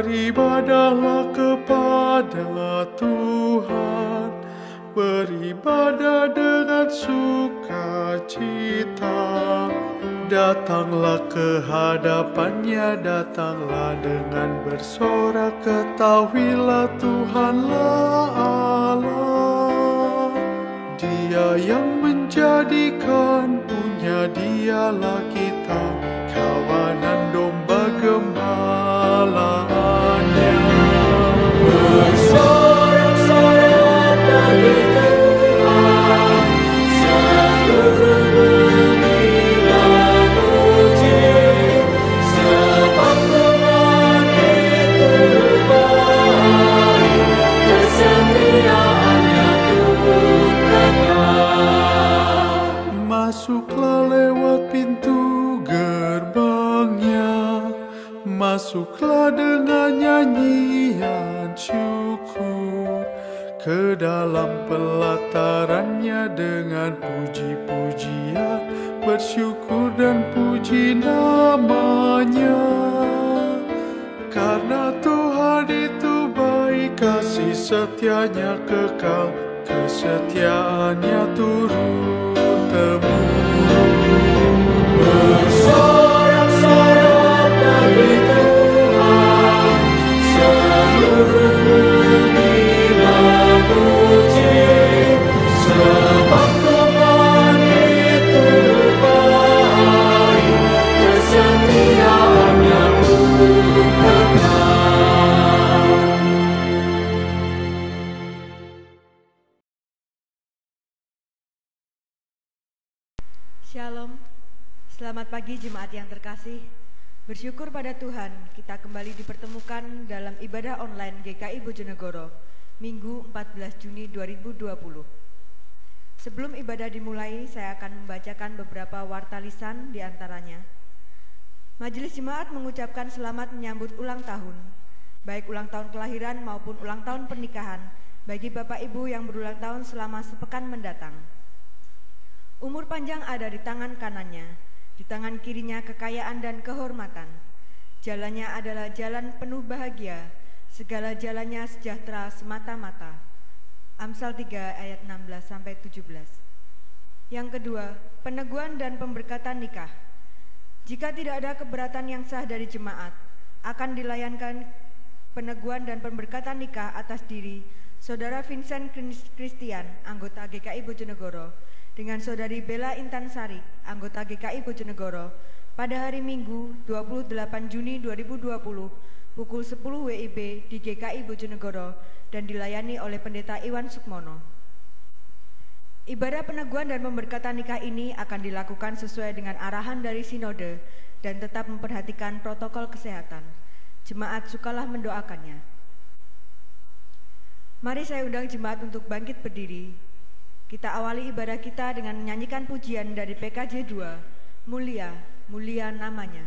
Beribadahlah kepada Tuhan, beribadah dengan sukacita. Datanglah ke hadapannya, datanglah dengan bersorak, ketahuilah Tuhanlah Allah. Dia yang menjadikan punya, dialah kita, kawanan domba gembalanya. Bersorak-sorak bagi Tuhan, seluruh bumi memuji, sebab Tuhan itu baik, kesetiaannya Tuhan kekal. Masuklah lewat pintu gerbangnya, masuklah dengan nyanyian syukur, ke dalam pelatarannya dengan puji-pujian, bersyukur dan puji namanya. Karena Tuhan itu baik, kasih setianya kekal, kesetiaannya turun-temurun. Bersorak-sorak bagi Tuhan, seluruh bumi memuji, sebab Tuhan itu baik, kesetiaannya turun kekal. Shalom, selamat pagi jemaat yang terkasih. Bersyukur pada Tuhan, kita kembali dipertemukan dalam ibadah online GKI Bojonegoro, Minggu 14 Juni 2020. Sebelum ibadah dimulai, saya akan membacakan beberapa warta lisan di antaranya. Majelis Jemaat mengucapkan selamat menyambut ulang tahun, baik ulang tahun kelahiran maupun ulang tahun pernikahan, bagi Bapak Ibu yang berulang tahun selama sepekan mendatang. Umur panjang ada di tangan kanannya, di tangan kirinya kekayaan dan kehormatan. Jalannya adalah jalan penuh bahagia, segala jalannya sejahtera semata-mata. Amsal 3 ayat 16-17. Yang kedua, peneguhan dan pemberkatan nikah. Jika tidak ada keberatan yang sah dari jemaat, akan dilayankan peneguhan dan pemberkatan nikah atas diri Saudara Vincent Christian, anggota GKI Bojonegoro, dengan Saudari Bella Intansari, anggota GKI Bojonegoro, pada hari Minggu 28 Juni 2020 pukul 10 WIB di GKI Bojonegoro dan dilayani oleh Pendeta Iwan Sukmono. Ibadah peneguhan dan pemberkatan nikah ini akan dilakukan sesuai dengan arahan dari Sinode dan tetap memperhatikan protokol kesehatan. Jemaat sukalah mendoakannya. Mari saya undang jemaat untuk bangkit berdiri. Kita awali ibadah kita dengan menyanyikan pujian dari PKJ 2, Mulia, Mulia Namanya.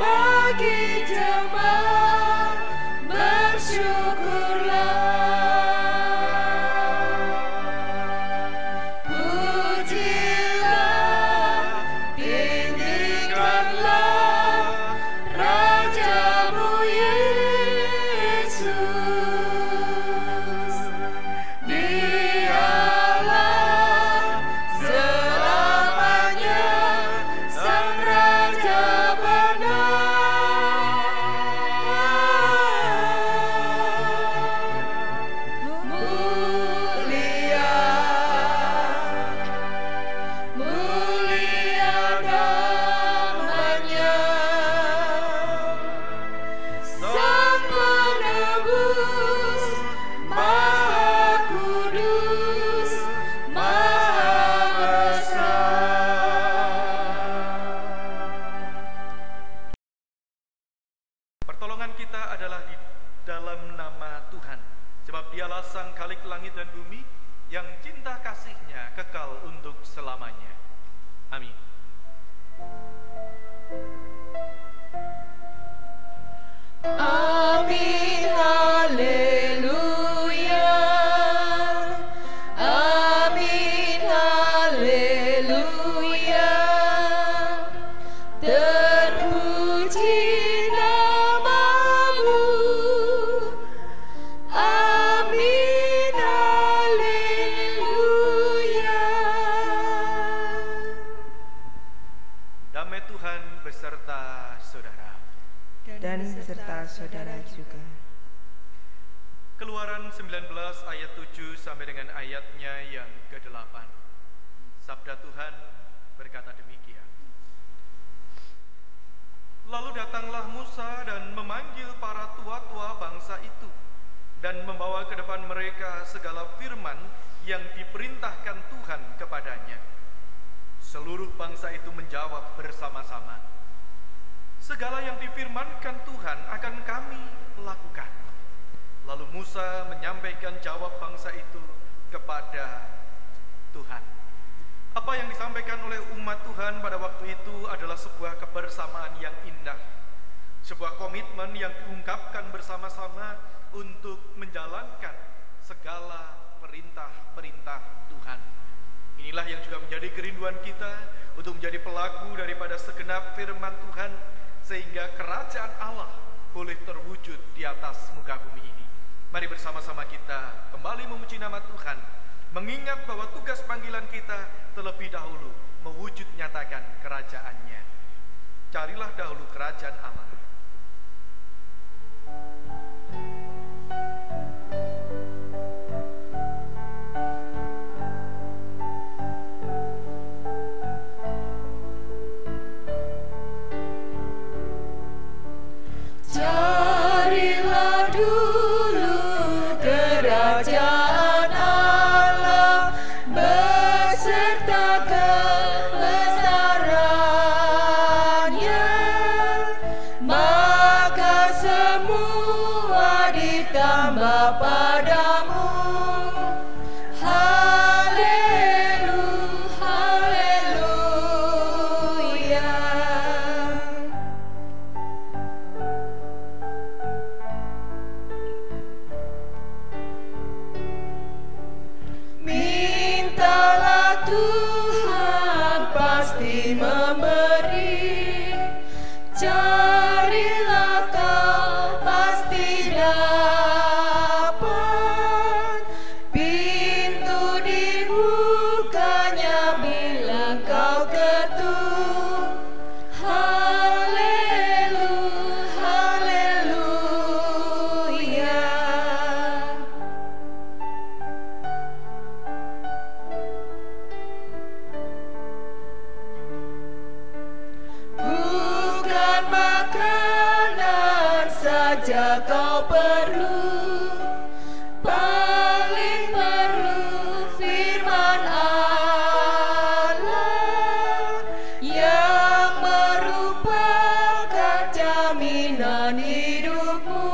Bagi jemaat Pertolongan kita adalah di dalam nama Tuhan, sebab Dialah Sang Khalik langit dan bumi, yang cinta kasih-Nya kekal untuk selamanya. Amin. Amin, haleluya. Amin, haleluya. Terpuji namamu. Amin, haleluya. Damai Tuhan beserta saudara. Dan beserta saudara juga. Keluaran 19 ayat 7 sampai dengan ayatnya yang ke-8. Sabda Tuhan berkata demikian. Lalu datanglah Musa dan memanggil para tua-tua bangsa itu dan membawa ke depan mereka segala firman yang diperintahkan Tuhan kepadanya. Seluruh bangsa itu menjawab bersama-sama, segala yang difirmankan Tuhan akan kami lakukan. Lalu Musa menyampaikan jawab bangsa itu kepada Tuhan. Apa yang disampaikan oleh umat Tuhan pada waktu itu adalah sebuah kebersamaan yang indah, sebuah komitmen yang diungkapkan bersama-sama untuk menjalankan segala perintah-perintah Tuhan. Inilah yang juga menjadi kerinduan kita untuk menjadi pelaku daripada segenap firman Tuhan, sehingga kerajaan Allah boleh terwujud di atas muka bumi ini. Mari bersama-sama kita kembali memuji nama Tuhan, mengingat bahwa tugas panggilan kita terlebih dahulu mewujud nyatakan kerajaan-Nya. Carilah dahulu kerajaan Allah. Carilah dulu kerajaan Allah beserta kebesarannya, maka semua ditambah padamu. Haleluya, haleluya. Mintalah Tuhan pasti memberi, carilah kau pasti dapat, pintu dibukanya bila kau ketuk. Haleluya, haleluya. Bukan makanan saja kau perlu, paling perlu firman Allah yang merupakan jaminan hidupmu.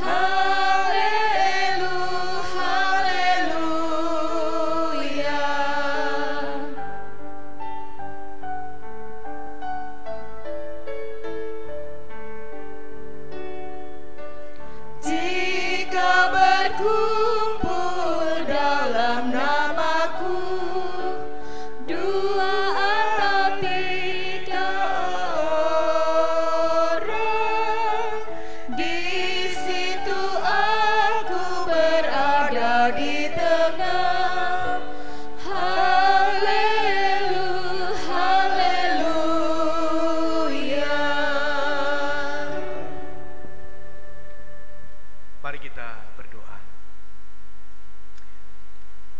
Haleluya, haleluya. Jika berkumpul dalam namaku, dua atau tiga orang, di situ aku berada di tengah. Haleluya, haleluya. Mari kita berdoa.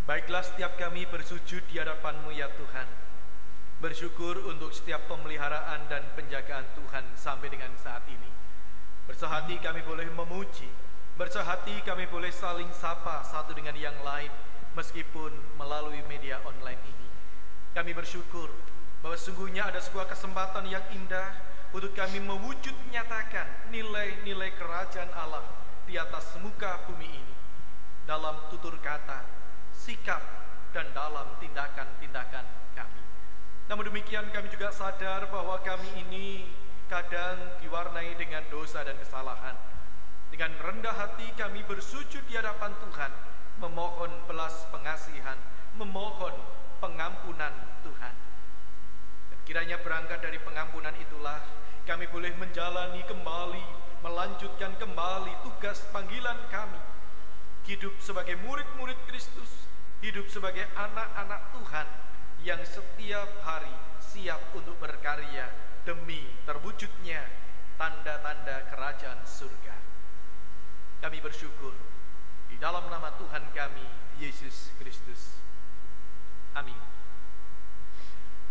Baiklah, setiap kami bersujud di hadapan-Mu ya Tuhan, bersyukur untuk setiap pemeliharaan dan penjagaan Tuhan sampai dengan saat ini. Bersehati kami boleh memuji, bersehati kami boleh saling sapa satu dengan yang lain, meskipun melalui media online ini. Kami bersyukur bahwa sungguhnya ada sebuah kesempatan yang indah untuk kami mewujud nyatakan nilai-nilai kerajaan Allah di atas muka bumi ini, dalam tutur kata, sikap, dan dalam tindakan-tindakan kami. Namun demikian kami juga sadar bahwa kami ini kadang diwarnai dengan dosa dan kesalahan. Dengan rendah hati kami bersujud di hadapan Tuhan, memohon belas pengasihan, memohon pengampunan Tuhan. Dan kiranya berangkat dari pengampunan itulah kami boleh menjalani kembali, melanjutkan kembali tugas panggilan kami. Hidup sebagai murid-murid Kristus, hidup sebagai anak-anak Tuhan yang setiap hari siap untuk berkarya demi terwujudnya tanda-tanda kerajaan surga. Kami bersyukur di dalam nama Tuhan kami, Yesus Kristus. Amin.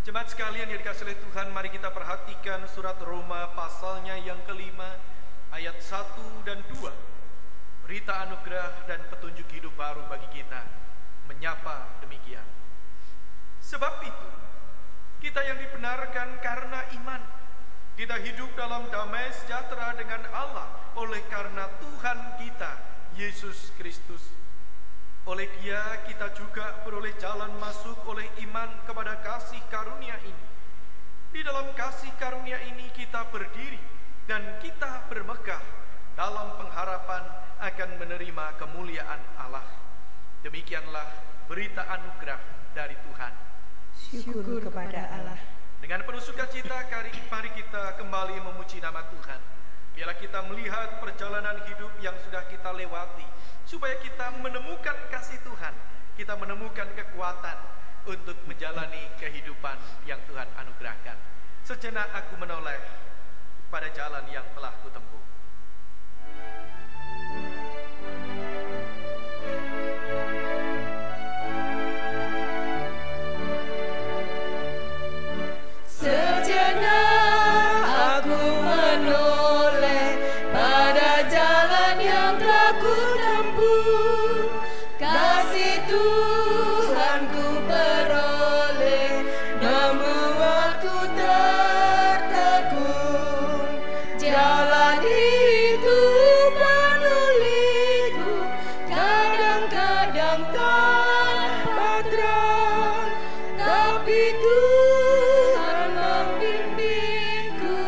Jemaat sekalian yang dikasihi oleh Tuhan, mari kita perhatikan surat Roma pasalnya yang kelima, ayat 1 dan 2. Berita anugerah dan petunjuk hidup baru bagi kita, menyapa demikian. Sebab itu, kita yang dibenarkan karena iman, kita hidup dalam damai sejahtera dengan Allah oleh karena Tuhan kita, Yesus Kristus. Oleh Dia kita juga beroleh jalan masuk oleh iman kepada kasih karunia ini. Di dalam kasih karunia ini kita berdiri dan kita bermegah dalam pengharapan akan menerima kemuliaan Allah. Demikianlah berita anugerah dari Tuhan. Syukur kepada Allah. Dengan penuh sukacita, mari kita kembali memuji nama Tuhan. Biarlah kita melihat perjalanan hidup yang sudah kita lewati, supaya kita menemukan kasih Tuhan, kita menemukan kekuatan untuk menjalani kehidupan yang Tuhan anugerahkan. Sejenak aku menoleh pada jalan yang telah kutempuh. Sejenak aku menoleh pada jalan yang telah kutempuh. Kasih Tuhanku beroleh membuatku tertegun. Jalan itu menuliku kadang-kadang tanpa terang, tapi Tuhan membimbingku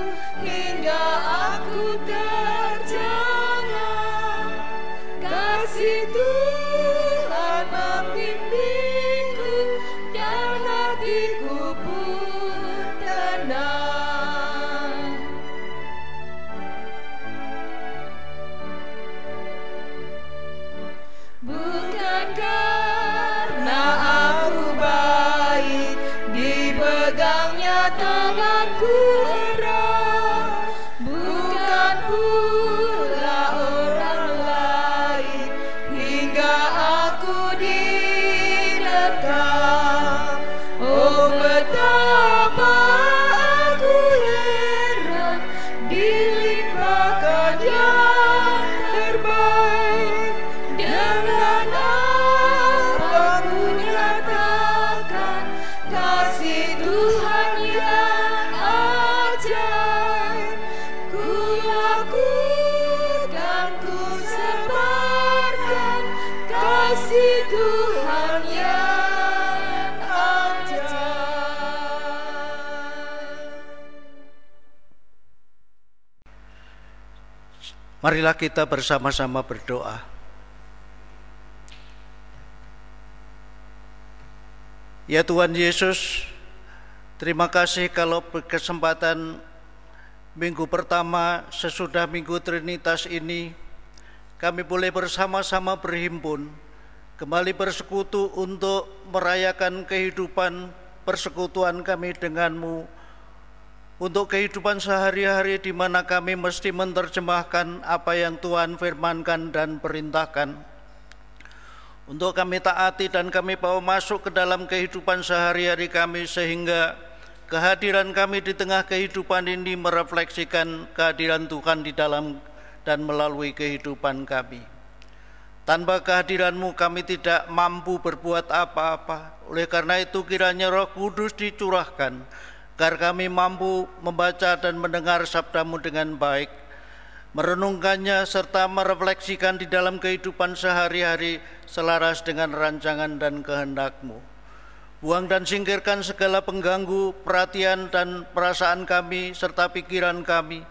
hingga aku terjangan. Kasih Tuhan membimbingku dan hatiku pun tenang. Bukan karena aku baik, dipegangnya tanganku erat. Bukan pula orang lain hingga aku didekap. Oh, betapa aku heran dilimpahkan yang terbaik. Dengan apa ku nyatakan kasih Tuhan yang ajaib. Ku lakukan, ku sebarkan kasih Tuhan yang ajaib. Marilah kita bersama-sama berdoa. Ya Tuhan Yesus, terima kasih kalau berkesempatan minggu pertama sesudah Minggu Trinitas ini, kami boleh bersama-sama berhimpun, kembali bersekutu untuk merayakan kehidupan persekutuan kami denganmu, untuk kehidupan sehari-hari di mana kami mesti menerjemahkan apa yang Tuhan firmankan dan perintahkan. Untuk kami taati dan kami bawa masuk ke dalam kehidupan sehari-hari kami, sehingga kehadiran kami di tengah kehidupan ini merefleksikan kehadiran Tuhan di dalam dan melalui kehidupan kami. Tanpa kehadiran-Mu kami tidak mampu berbuat apa-apa. Oleh karena itu kiranya Roh Kudus dicurahkan agar kami mampu membaca dan mendengar sabda-Mu dengan baik, merenungkannya serta merefleksikan di dalam kehidupan sehari-hari selaras dengan rancangan dan kehendak-Mu. Buang dan singkirkan segala pengganggu perhatian dan perasaan kami serta pikiran kami,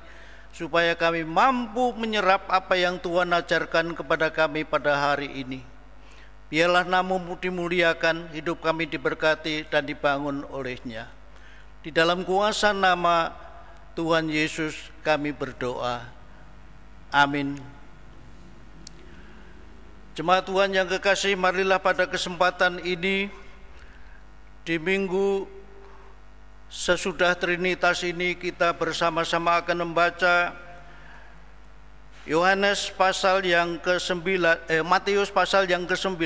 supaya kami mampu menyerap apa yang Tuhan ajarkan kepada kami pada hari ini. Biarlah nama-Mu dimuliakan, hidup kami diberkati dan dibangun oleh-Nya. Di dalam kuasa nama Tuhan Yesus kami berdoa. Amin. Jemaat Tuhan yang kekasih, marilah pada kesempatan ini di minggu sesudah Trinitas ini kita bersama-sama akan membaca Yohanes pasal yang ke-9, Matius pasal yang ke-9,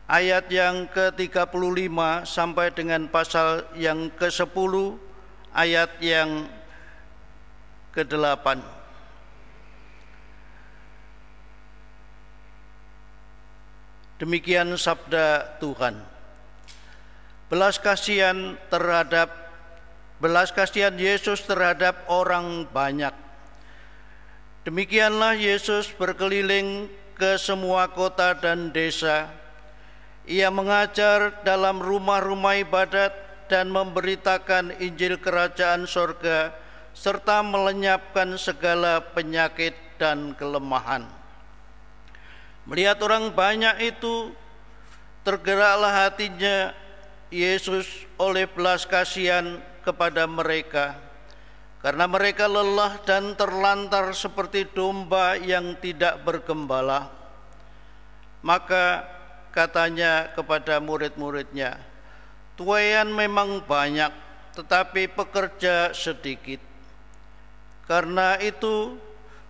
ayat yang ke-35 sampai dengan pasal yang ke-10, ayat yang ke-8. Demikian sabda Tuhan. Belas kasihan Yesus terhadap orang banyak. Demikianlah Yesus berkeliling ke semua kota dan desa. Ia mengajar dalam rumah-rumah ibadat dan memberitakan Injil Kerajaan Sorga serta melenyapkan segala penyakit dan kelemahan. Melihat orang banyak itu, tergeraklah hatinya Yesus oleh belas kasihan kepada mereka, karena mereka lelah dan terlantar seperti domba yang tidak bergembala. Maka katanya kepada murid-muridnya, tuaian memang banyak, tetapi pekerja sedikit. Karena itu,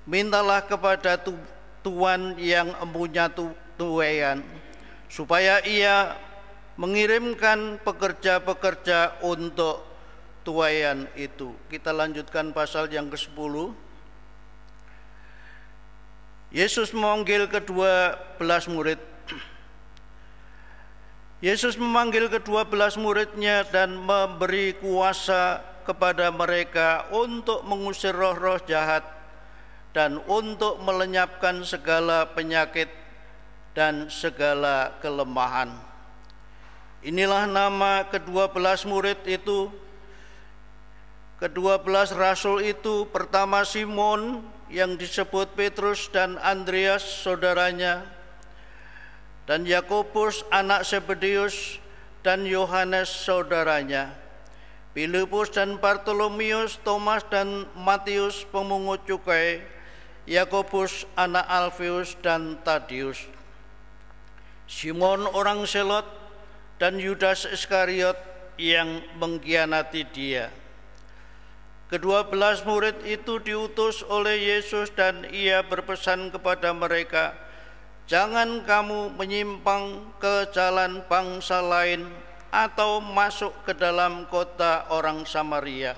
mintalah kepada Tuan yang mempunyai tuaian, supaya ia mengirimkan pekerja-pekerja untuk tuaian itu. Kita lanjutkan pasal yang ke-10. Yesus memanggil ke-12 murid. Yesus memanggil ke-12 muridnya dan memberi kuasa kepada mereka untuk mengusir roh-roh jahat dan untuk melenyapkan segala penyakit dan segala kelemahan. Inilah nama ke-12 murid itu. Ke-12 rasul itu, pertama Simon yang disebut Petrus dan Andreas saudaranya, dan Yakobus anak Zebedeus dan Yohanes saudaranya, Filipus dan Bartolomeus, Thomas dan Matius pemungut cukai, Yakobus anak Alfeus dan Tadius, Simon orang Selot, dan Yudas Iskariot yang mengkhianati dia. Ke-12 murid itu diutus oleh Yesus dan ia berpesan kepada mereka, jangan kamu menyimpang ke jalan bangsa lain atau masuk ke dalam kota orang Samaria,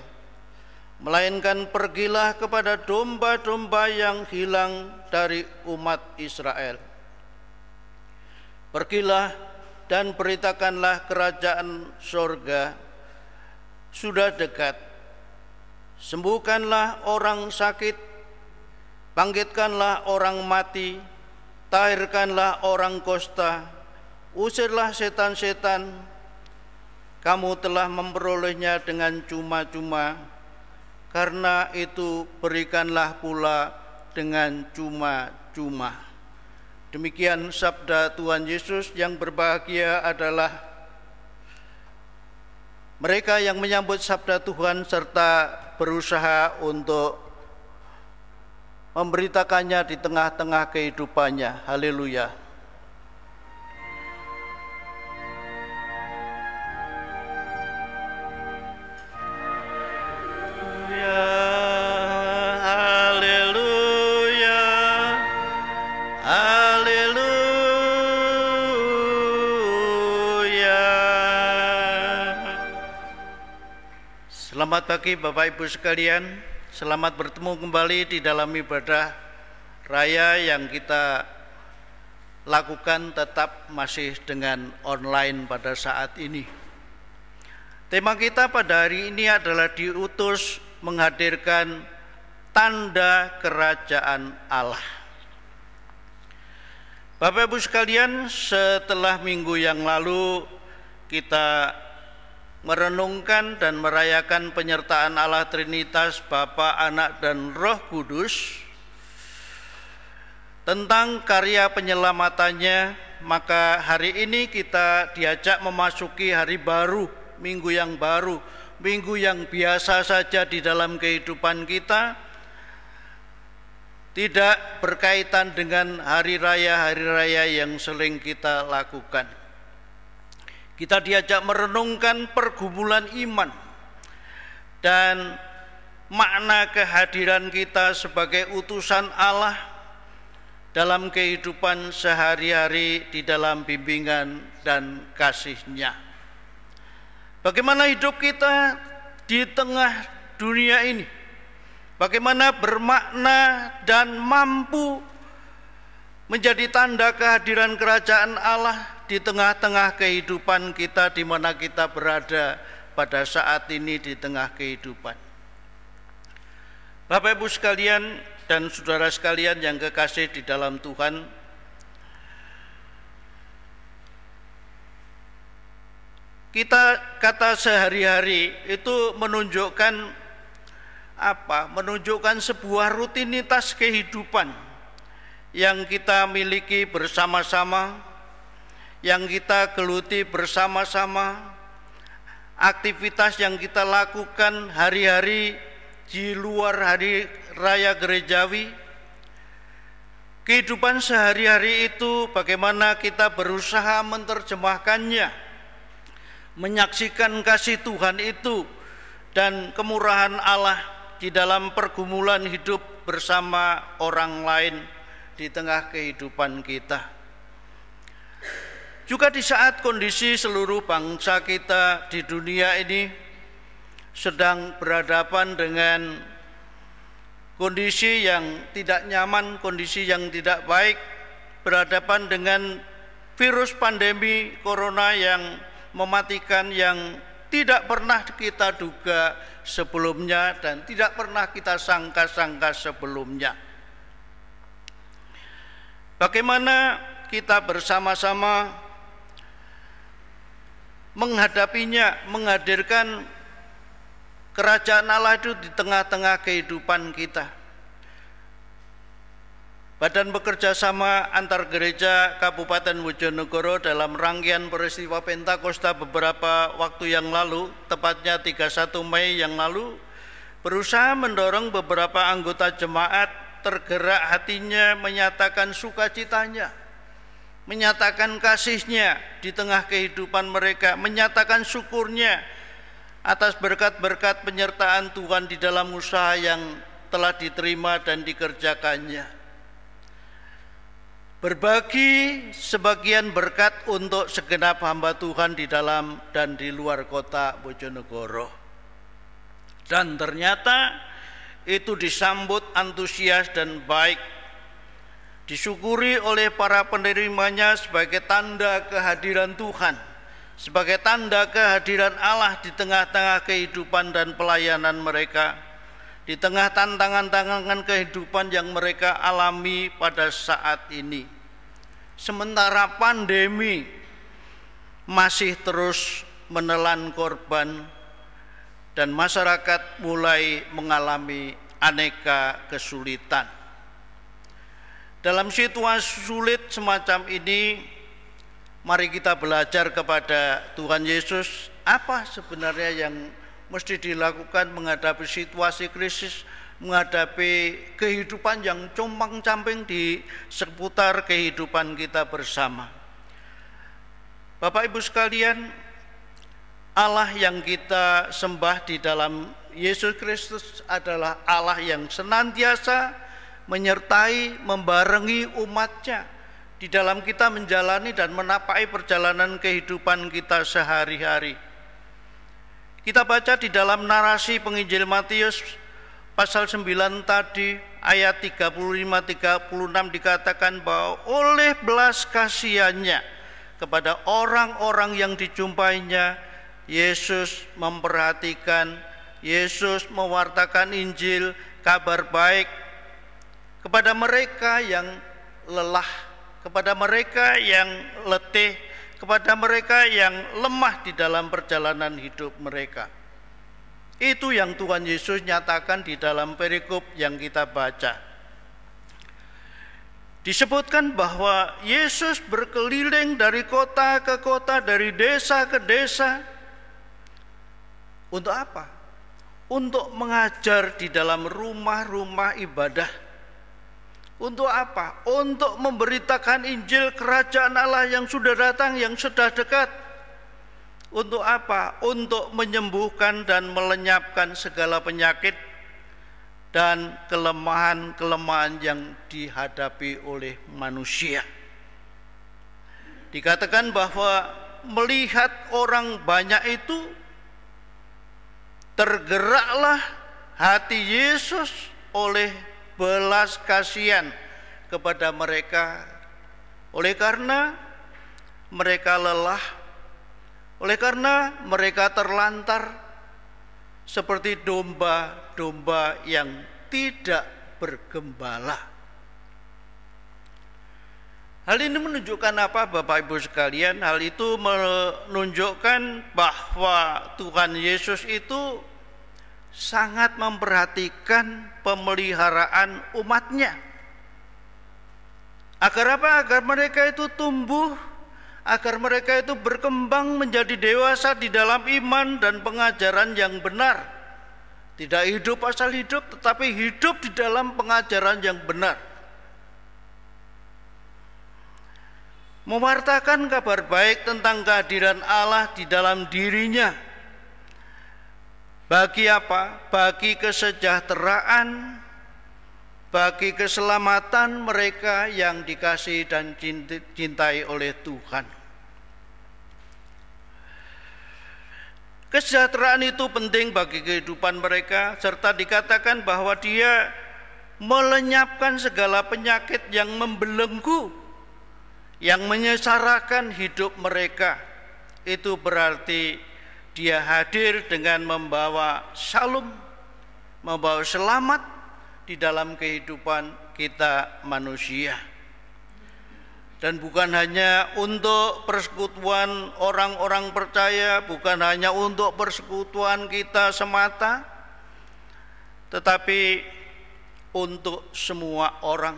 melainkan pergilah kepada domba-domba yang hilang dari umat Israel. Pergilah dan beritakanlah kerajaan sorga sudah dekat. Sembuhkanlah orang sakit, bangkitkanlah orang mati, tahirkanlah orang kusta, usirlah setan-setan. Kamu telah memperolehnya dengan cuma-cuma, karena itu berikanlah pula dengan cuma-cuma. Demikian sabda Tuhan Yesus. Yang berbahagia adalah mereka yang menyambut sabda Tuhan serta berusaha untuk memberitakannya di tengah-tengah kehidupannya. Haleluya. Selamat pagi Bapak Ibu sekalian, selamat bertemu kembali di dalam ibadah raya yang kita lakukan tetap masih dengan online pada saat ini. Tema kita pada hari ini adalah diutus menghadirkan tanda kerajaan Allah. Bapak Ibu sekalian, setelah minggu yang lalu kita merenungkan dan merayakan penyertaan Allah Trinitas, Bapa, Anak, dan Roh Kudus tentang karya penyelamatannya, maka hari ini kita diajak memasuki hari baru, minggu yang baru, minggu yang biasa saja di dalam kehidupan kita, tidak berkaitan dengan hari raya yang sering kita lakukan. Kita diajak merenungkan pergumulan iman dan makna kehadiran kita sebagai utusan Allah dalam kehidupan sehari-hari di dalam bimbingan dan kasih-Nya. Bagaimana hidup kita di tengah dunia ini? Bagaimana bermakna dan mampu menjadi tanda kehadiran kerajaan Allah di tengah-tengah kehidupan kita, di mana kita berada pada saat ini di tengah kehidupan. Bapak Ibu sekalian dan saudara sekalian yang kekasih di dalam Tuhan, kata sehari-hari itu menunjukkan apa? Menunjukkan sebuah rutinitas kehidupan yang kita miliki bersama-sama, yang kita geluti bersama-sama, aktivitas yang kita lakukan hari-hari di luar hari raya gerejawi. Kehidupan sehari-hari itu bagaimana kita berusaha menerjemahkannya, menyaksikan kasih Tuhan itu dan kemurahan Allah di dalam pergumulan hidup bersama orang lain di tengah kehidupan kita. Juga di saat kondisi seluruh bangsa kita di dunia ini sedang berhadapan dengan kondisi yang tidak nyaman, kondisi yang tidak baik, berhadapan dengan virus pandemi corona yang mematikan, yang tidak pernah kita duga sebelumnya dan tidak pernah kita sangka-sangka sebelumnya. Bagaimana kita bersama-sama menghadapinya, menghadirkan kerajaan Allah itu di tengah-tengah kehidupan kita. Badan bekerja sama antar gereja Kabupaten Bojonegoro dalam rangkaian peristiwa Pentakosta beberapa waktu yang lalu, tepatnya 31 Mei yang lalu, berusaha mendorong beberapa anggota jemaat tergerak hatinya menyatakan sukacitanya, menyatakan kasihnya di tengah kehidupan mereka, menyatakan syukurnya atas berkat-berkat penyertaan Tuhan di dalam usaha yang telah diterima dan dikerjakannya. Berbagi sebagian berkat untuk segenap hamba Tuhan di dalam dan di luar kota Bojonegoro. Dan ternyata itu disambut antusias dan baik, disyukuri oleh para penerimanya sebagai tanda kehadiran Tuhan, sebagai tanda kehadiran Allah di tengah-tengah kehidupan dan pelayanan mereka, di tengah tantangan-tantangan kehidupan yang mereka alami pada saat ini. Sementara pandemi masih terus menelan korban dan masyarakat mulai mengalami aneka kesulitan. Dalam situasi sulit semacam ini, mari kita belajar kepada Tuhan Yesus apa sebenarnya yang mesti dilakukan menghadapi situasi krisis, menghadapi kehidupan yang compang-camping di seputar kehidupan kita bersama. Bapak Ibu sekalian, Allah yang kita sembah di dalam Yesus Kristus adalah Allah yang senantiasa menyertai, membarengi umat-Nya di dalam kita menjalani dan menapai perjalanan kehidupan kita sehari-hari. Kita baca di dalam narasi penginjil Matius pasal 9 tadi ayat 35-36 dikatakan bahwa oleh belas kasihannya kepada orang-orang yang dijumpainya, Yesus memperhatikan, Yesus mewartakan Injil, kabar baik kepada mereka yang lelah, kepada mereka yang letih, kepada mereka yang lemah di dalam perjalanan hidup mereka. Itu yang Tuhan Yesus nyatakan di dalam perikop yang kita baca. Disebutkan bahwa Yesus berkeliling dari kota ke kota, dari desa ke desa. Untuk apa? Untuk mengajar di dalam rumah-rumah ibadah. Untuk apa? Untuk memberitakan Injil kerajaan Allah yang sudah datang, yang sudah dekat. Untuk apa? Untuk menyembuhkan dan melenyapkan segala penyakit dan kelemahan-kelemahan yang dihadapi oleh manusia. Dikatakan bahwa melihat orang banyak itu, tergeraklah hati Yesus oleh belas kasihan kepada mereka, oleh karena mereka lelah, oleh karena mereka terlantar seperti domba-domba yang tidak bergembala. Hal ini menunjukkan apa, Bapak Ibu sekalian? Hal itu menunjukkan bahwa Tuhan Yesus itu sangat memperhatikan pemeliharaan umatnya. Agar apa? Agar mereka itu tumbuh, agar mereka itu berkembang menjadi dewasa di dalam iman dan pengajaran yang benar. Tidak hidup asal hidup, tetapi hidup di dalam pengajaran yang benar. Mewartakan kabar baik tentang kehadiran Allah di dalam dirinya. Bagi apa? Bagi kesejahteraan, bagi keselamatan mereka yang dikasihi dan cintai oleh Tuhan. Kesejahteraan itu penting bagi kehidupan mereka, serta dikatakan bahwa Dia melenyapkan segala penyakit yang membelenggu, yang menyesarakan hidup mereka. Itu berarti Dia hadir dengan membawa shalom, membawa selamat di dalam kehidupan kita manusia. Dan bukan hanya untuk persekutuan orang-orang percaya, bukan hanya untuk persekutuan kita semata, tetapi untuk semua orang.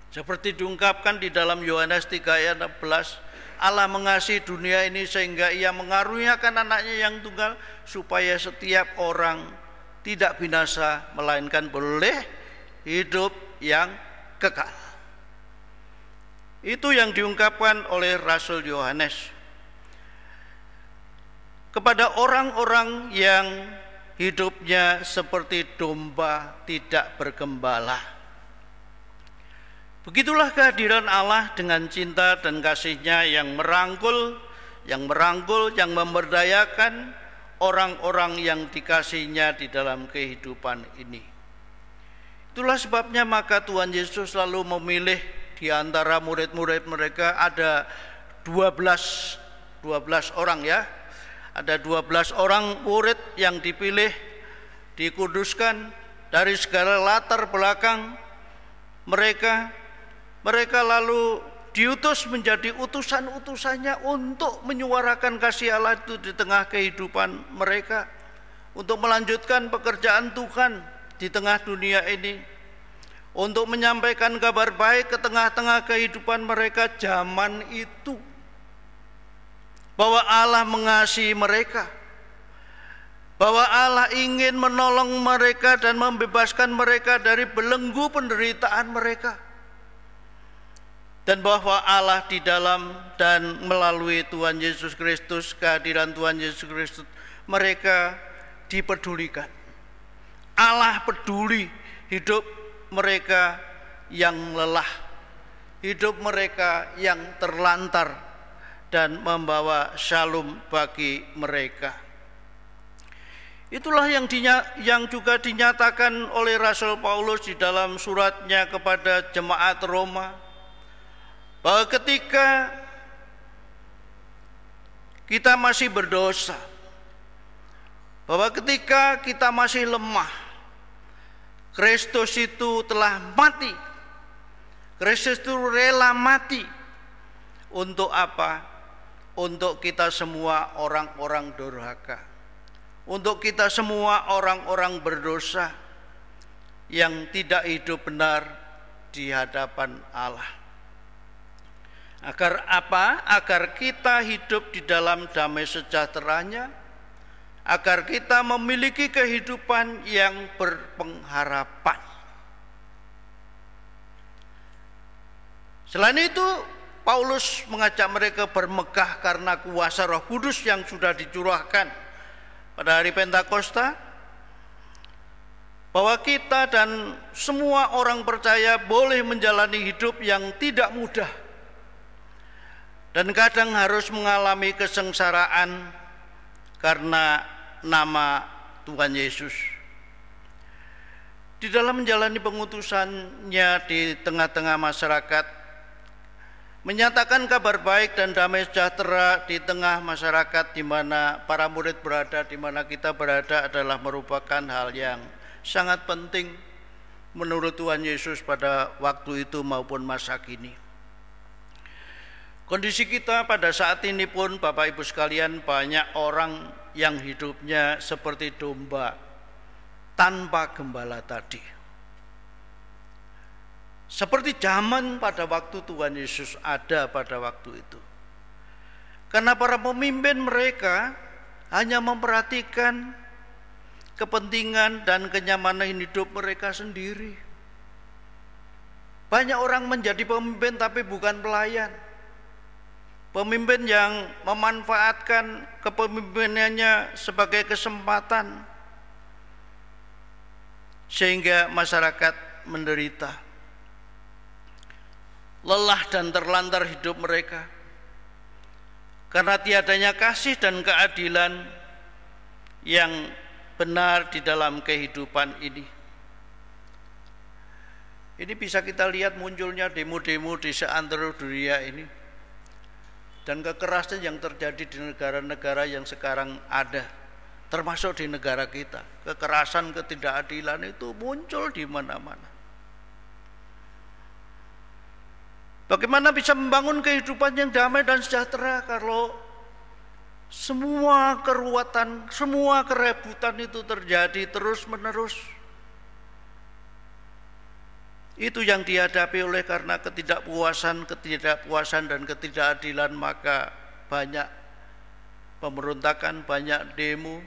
Seperti diungkapkan di dalam Yohanes 3 ayat 16, Allah mengasihi dunia ini sehingga Ia mengaruniakan anaknya yang tunggal, supaya setiap orang tidak binasa, melainkan boleh hidup yang kekal. Itu yang diungkapkan oleh Rasul Yohanes kepada orang-orang yang hidupnya seperti domba tidak bergembala. Begitulah kehadiran Allah dengan cinta dan kasih-Nya yang merangkul, yang memberdayakan orang-orang yang dikasihi-Nya di dalam kehidupan ini. Itulah sebabnya maka Tuhan Yesus selalu memilih di antara murid-murid mereka ada 12 orang ya. Ada 12 orang murid yang dipilih, dikuduskan dari segala latar belakang mereka. Mereka lalu diutus menjadi utusan-utusannya untuk menyuarakan kasih Allah itu di tengah kehidupan mereka, untuk melanjutkan pekerjaan Tuhan di tengah dunia ini, untuk menyampaikan kabar baik ke tengah-tengah kehidupan mereka zaman itu, bahwa Allah mengasihi mereka, bahwa Allah ingin menolong mereka dan membebaskan mereka dari belenggu penderitaan mereka, dan bahwa Allah di dalam dan melalui Tuhan Yesus Kristus, kehadiran Tuhan Yesus Kristus, mereka dipedulikan. Allah peduli hidup mereka yang lelah, hidup mereka yang terlantar, dan membawa shalom bagi mereka. Itulah yang juga dinyatakan oleh Rasul Paulus di dalam suratnya kepada jemaat Roma, bahwa ketika kita masih berdosa, bahwa ketika kita masih lemah, Kristus itu telah mati. Kristus itu rela mati. Untuk apa? Untuk kita semua orang-orang durhaka, untuk kita semua orang-orang berdosa yang tidak hidup benar di hadapan Allah. Agar apa? Agar kita hidup di dalam damai sejahteranya, agar kita memiliki kehidupan yang berpengharapan. Selain itu, Paulus mengajak mereka bermegah karena kuasa Roh Kudus yang sudah dicurahkan pada hari Pentakosta, bahwa kita dan semua orang percaya boleh menjalani hidup yang tidak mudah dan kadang harus mengalami kesengsaraan karena nama Tuhan Yesus. Di dalam menjalani pengutusannya di tengah-tengah masyarakat, menyatakan kabar baik dan damai sejahtera di tengah masyarakat di mana para murid berada, di mana kita berada, adalah merupakan hal yang sangat penting menurut Tuhan Yesus pada waktu itu maupun masa kini. Kondisi kita pada saat ini pun, Bapak Ibu sekalian, banyak orang yang hidupnya seperti domba tanpa gembala tadi. Seperti zaman pada waktu Tuhan Yesus ada pada waktu itu. Karena para pemimpin mereka hanya memperhatikan kepentingan dan kenyamanan hidup mereka sendiri. Banyak orang menjadi pemimpin tapi bukan pelayan. Pemimpin yang memanfaatkan kepemimpinannya sebagai kesempatan sehingga masyarakat menderita. Lelah dan terlantar hidup mereka karena tiadanya kasih dan keadilan yang benar di dalam kehidupan ini. Ini bisa kita lihat munculnya demo-demo di seantero dunia ini, dan kekerasan yang terjadi di negara-negara yang sekarang ada, termasuk di negara kita. Kekerasan, ketidakadilan itu muncul di mana-mana. Bagaimana bisa membangun kehidupan yang damai dan sejahtera kalau semua keruwetan, semua kerebutan itu terjadi terus-menerus? Itu yang dihadapi oleh karena ketidakpuasan dan ketidakadilan, maka banyak pemberontakan, banyak demo,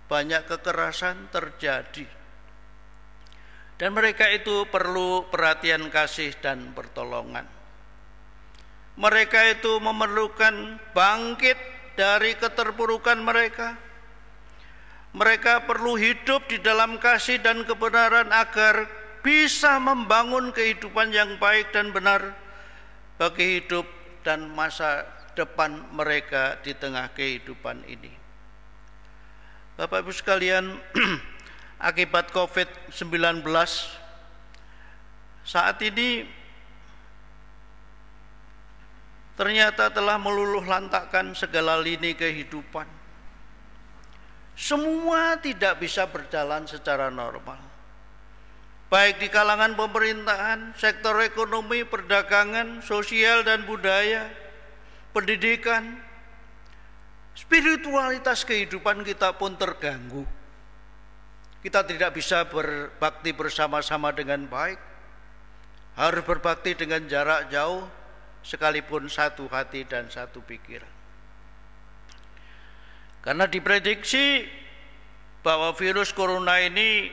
banyak kekerasan terjadi. Dan mereka itu perlu perhatian kasih dan pertolongan. Mereka itu memerlukan bangkit dari keterpurukan mereka. Mereka perlu hidup di dalam kasih dan kebenaran agar bisa membangun kehidupan yang baik dan benar bagi hidup dan masa depan mereka di tengah kehidupan ini. Bapak Ibu sekalian, akibat COVID-19 saat ini ternyata telah meluluh lantakkan segala lini kehidupan. Semua tidak bisa berjalan secara normal, baik di kalangan pemerintahan, sektor ekonomi, perdagangan, sosial dan budaya, pendidikan. Spiritualitas kehidupan kita pun terganggu. Kita tidak bisa berbakti bersama-sama dengan baik, harus berbakti dengan jarak jauh, sekalipun satu hati dan satu pikiran. Karena diprediksi bahwa virus corona ini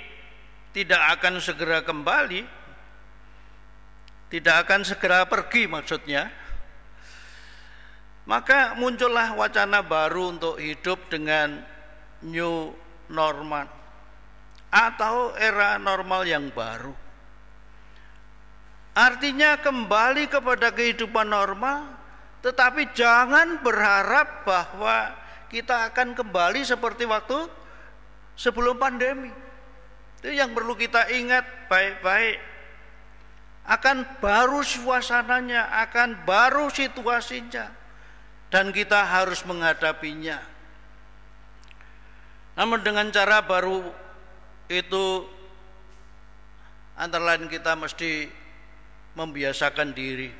tidak akan segera kembali, tidak akan segera pergi maksudnya, maka muncullah wacana baru untuk hidup dengan new normal atau era normal yang baru. Artinya kembali kepada kehidupan normal, tetapi jangan berharap bahwa kita akan kembali seperti waktu sebelum pandemi. Itu yang perlu kita ingat baik-baik. Akan baru suasananya, akan baru situasinya. dan kita harus menghadapinya. Namun dengan cara baru itu antara lain kita mesti membiasakan diri,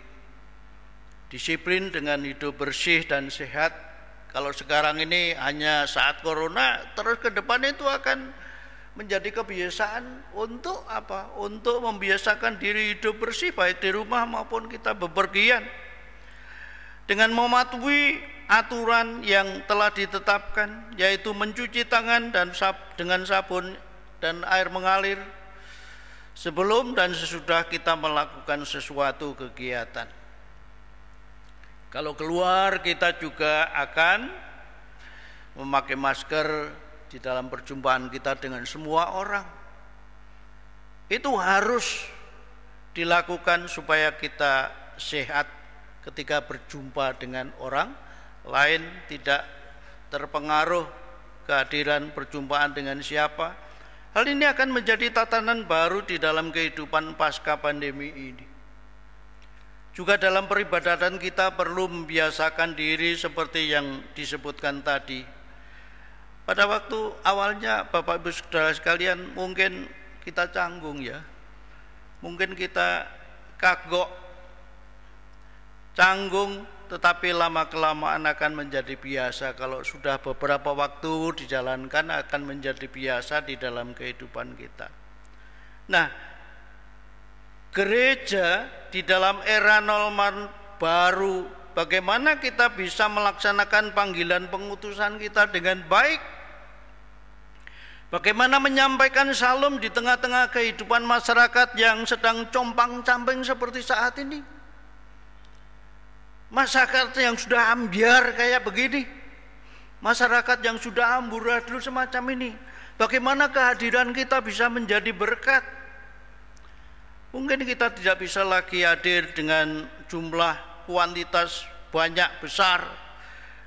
disiplin dengan hidup bersih dan sehat. Kalau sekarang ini hanya saat corona, terus ke depan itu akan menjadi kebiasaan untuk apa? Untuk membiasakan diri hidup bersih baik di rumah maupun kita bepergian. Dengan mematuhi aturan yang telah ditetapkan, yaitu mencuci tangan dan dengan sabun dan air mengalir sebelum dan sesudah kita melakukan sesuatu kegiatan. Kalau keluar kita juga akan memakai masker di dalam perjumpaan kita dengan semua orang. Itu harus dilakukan supaya kita sehat ketika berjumpa dengan orang lain, tidak terpengaruh kehadiran perjumpaan dengan siapa. Hal ini akan menjadi tatanan baru di dalam kehidupan pasca pandemi ini. Juga dalam peribadatan kita perlu membiasakan diri seperti yang disebutkan tadi. Pada waktu awalnya Bapak Ibu Saudara sekalian mungkin kita canggung ya. Mungkin kita kagok, canggung, tetapi lama-kelamaan akan menjadi biasa. Kalau sudah beberapa waktu dijalankan akan menjadi biasa di dalam kehidupan kita. Nah, gereja di dalam era normal baru, bagaimana kita bisa melaksanakan panggilan pengutusan kita dengan baik? Bagaimana menyampaikan salam di tengah-tengah kehidupan masyarakat yang sedang compang-camping seperti saat ini? Masyarakat yang sudah ambyar kayak begini, masyarakat yang sudah amburadul semacam ini, bagaimana kehadiran kita bisa menjadi berkat? Mungkin kita tidak bisa lagi hadir dengan jumlah kuantitas banyak besar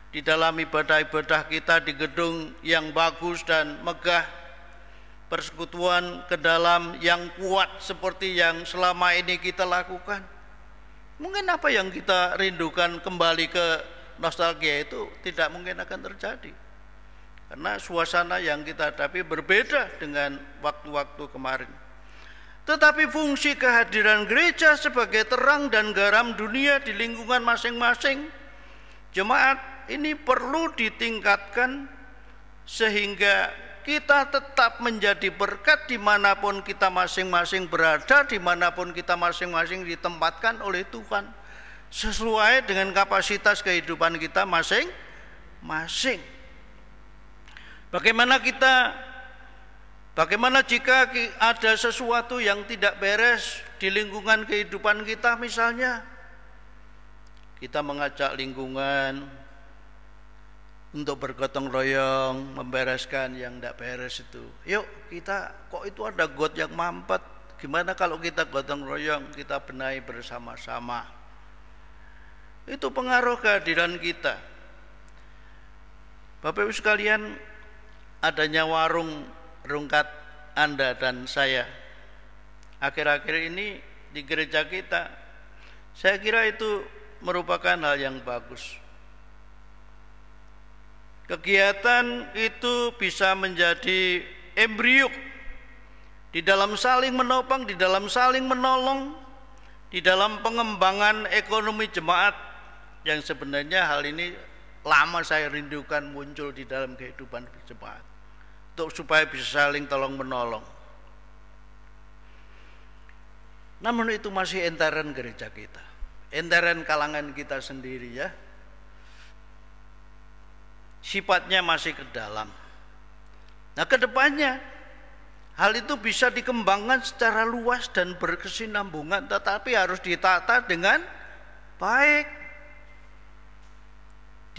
di dalam ibadah-ibadah kita di gedung yang bagus dan megah, persekutuan ke dalam yang kuat seperti yang selama ini kita lakukan. Mungkin apa yang kita rindukan kembali ke nostalgia itu tidak mungkin akan terjadi, karena suasana yang kita hadapi berbeda dengan waktu-waktu kemarin. Tetapi fungsi kehadiran gereja sebagai terang dan garam dunia di lingkungan masing-masing jemaat ini perlu ditingkatkan sehingga kita tetap menjadi berkat dimanapun kita masing-masing berada, dimanapun kita masing-masing ditempatkan oleh Tuhan, sesuai dengan kapasitas kehidupan kita masing-masing. Bagaimana jika ada sesuatu yang tidak beres di lingkungan kehidupan kita, misalnya kita mengajak lingkungan untuk bergotong royong membereskan yang tidak beres itu. Yuk kita, kok itu ada got yang mampet, gimana kalau kita gotong royong, kita benahi bersama-sama. Itu pengaruh kehadiran kita. Bapak Ibu sekalian, adanya warung rungkat Anda dan saya akhir-akhir ini di gereja kita, saya kira itu merupakan hal yang bagus. Kegiatan itu bisa menjadi embrio di dalam saling menopang, di dalam saling menolong, di dalam pengembangan ekonomi jemaat yang sebenarnya hal ini lama saya rindukan muncul di dalam kehidupan jemaat, untuk supaya bisa saling tolong menolong. Namun itu masih entaran gereja kita, entaran kalangan kita sendiri ya. Sifatnya masih ke dalam. Nah, kedepannya hal itu bisa dikembangkan secara luas dan berkesinambungan, tetapi harus ditata dengan baik.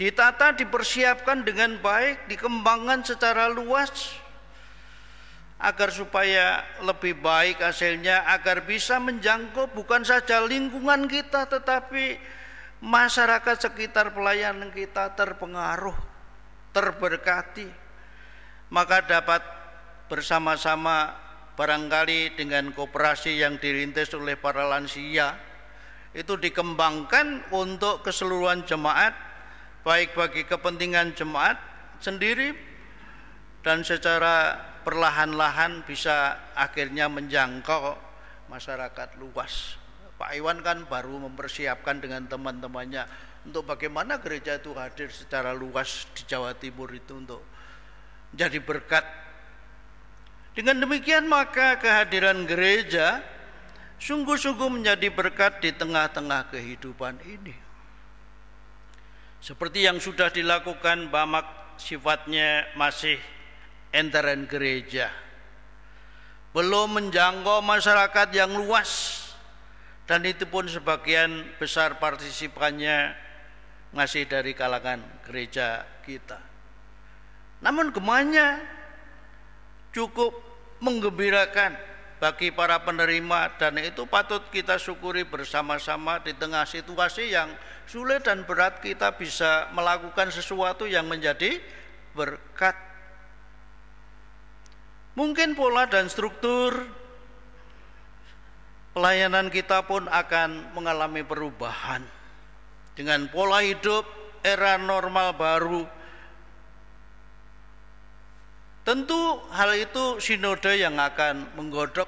Ditata, dipersiapkan dengan baik, dikembangkan secara luas agar supaya lebih baik hasilnya, agar bisa menjangkau bukan saja lingkungan kita tetapi masyarakat sekitar pelayanan kita terpengaruh, terberkati. Maka dapat bersama-sama barangkali dengan koperasi yang dirintis oleh para lansia itu dikembangkan untuk keseluruhan jemaat, baik bagi kepentingan jemaat sendiri dan secara perlahan-lahan bisa akhirnya menjangkau masyarakat luas. Pak Iwan kan baru mempersiapkan dengan teman-temannya untuk bagaimana gereja itu hadir secara luas di Jawa Timur itu untuk jadi berkat. Dengan demikian maka kehadiran gereja sungguh-sungguh menjadi berkat di tengah-tengah kehidupan ini. Seperti yang sudah dilakukan Bamak, sifatnya masih entaran gereja, belum menjangkau masyarakat yang luas, dan itu pun sebagian besar partisipannya masih dari kalangan gereja kita. Namun gemanya cukup menggembirakan bagi para penerima, dan itu patut kita syukuri bersama-sama. Di tengah situasi yang sulit dan berat kita bisa melakukan sesuatu yang menjadi berkat. Mungkin pola dan struktur pelayanan kita pun akan mengalami perubahan dengan pola hidup era normal baru. Tentu hal itu sinode yang akan menggodok,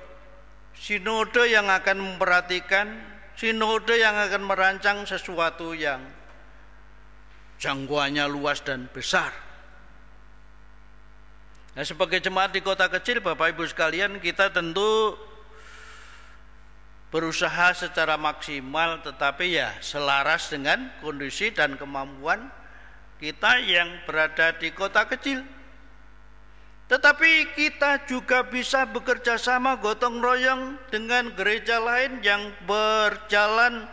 sinode yang akan memperhatikan, sinode yang akan merancang sesuatu yang jangkauannya luas dan besar. Nah, sebagai jemaat di kota kecil, Bapak Ibu sekalian, kita tentu berusaha secara maksimal, tetapi ya selaras dengan kondisi dan kemampuan kita yang berada di kota kecil. Tetapi kita juga bisa bekerja sama gotong royong dengan gereja lain yang berjalan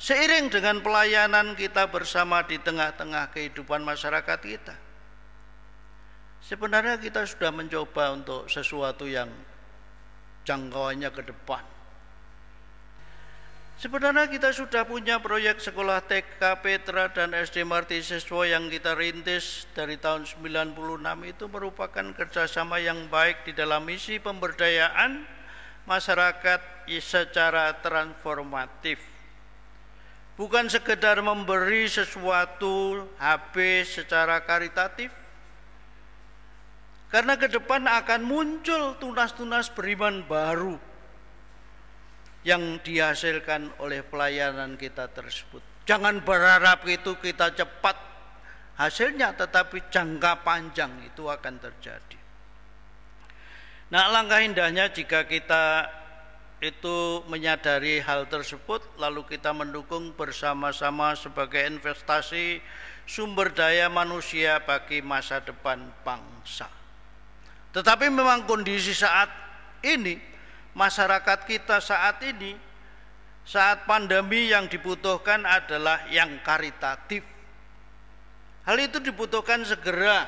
seiring dengan pelayanan kita bersama di tengah-tengah kehidupan masyarakat kita. Sebenarnya kita sudah mencoba untuk sesuatu yang jangkauannya ke depan. Sebenarnya kita sudah punya proyek sekolah TK, Petra, dan SD Marti Siswa yang kita rintis dari tahun 96. Itu merupakan kerjasama yang baik di dalam misi pemberdayaan masyarakat secara transformatif. Bukan sekedar memberi sesuatu habis secara karitatif, karena ke depan akan muncul tunas-tunas beriman baru yang dihasilkan oleh pelayanan kita tersebut. Jangan berharap itu kita cepat hasilnya, tetapi jangka panjang itu akan terjadi. Nah, alangkah indahnya jika kita itu menyadari hal tersebut, lalu kita mendukung bersama-sama sebagai investasi sumber daya manusia bagi masa depan bangsa. Tetapi memang kondisi saat ini, masyarakat kita saat ini, saat pandemi, yang dibutuhkan adalah yang karitatif. Hal itu dibutuhkan segera